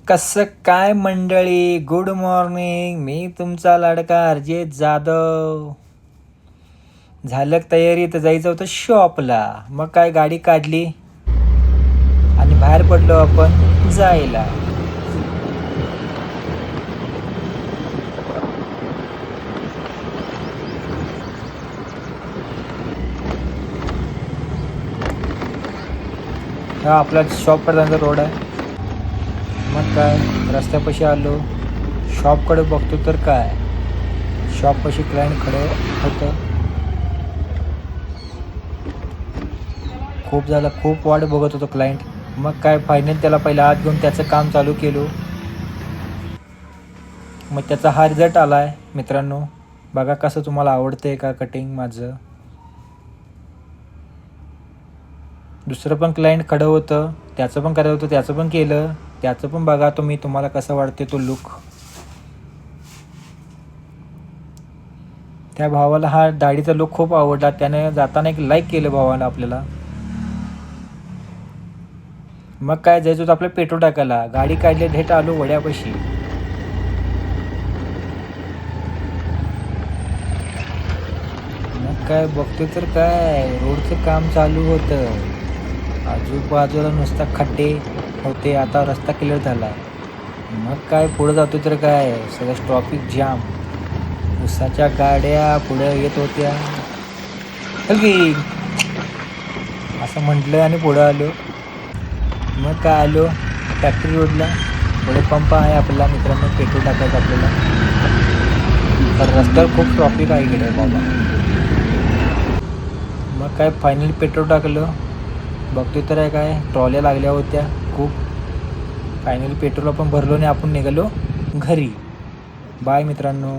कसं काय मंडळी, गुड मॉर्निंग. मी तुमचा लाडका अर्जित जाधव. झालं तयारी तर जायचं होतं शॉपला. मग काय गाडी काढली आणि बाहेर पडलो आपण जायला. हा आपला शॉपपर्यंत रोड आहे. मग काय रस्त्यापाशी आलो. शॉपकडे बघतो तर काय शॉपपाशी क्लायंट खडं होतं. खूप वाट बघत होतो क्लायंट. मग काय फायनल त्याला पहिला आत घेऊन त्याचं काम चालू केलो. मग त्याचा हा रिझल्ट आला आहे मित्रांनो. बघा कसं तुम्हाला आवडते का कटिंग माझं. दुसरं पण क्लायंट खडं होतं, त्याचं पण करायचं होतं, त्याचं पण केलं. त्याचं पण बघा तुम्हाला कसं वाटते तो लुक. त्या भावाला हा दाढीचा लुक खूप आवडला. त्याने जाताना एक लाईक केलं भावाला आपल्याला. मग काय जायचं होतं आपलं पेट्रोल टाकायला. गाडी काढली, थेट आलो वड्यापाशी. मग काय बघतो तर काय रोडचं काम चालू होतं. आजूबाजूला नुसता खड्डे होते. आता रस्ता क्लिअर झाला. मग काय पुढे जातो तर काय सगळं ट्रॉफिक जाम. उसाच्या गाड्या पुढे येत होत्या. हलकी असं म्हटलं आणि पुढं आलो. मग काय आलो फॅक्टरी रोडला. पुढे पंप आहे आपला मित्रांनो, पेट्रोल टाकायचं आपल्याला. तर रस्त्यावर खूप ट्रॉफिक आहे इकडे बाबा. मग काय फायनली पेट्रोल टाकलं. बघतो तर काय ट्रॉल्या लागल्या होत्या खूप. फायनली पेट्रोल आपण भरलो आणि आपण निघालो घरी. बाय मित्रांनो.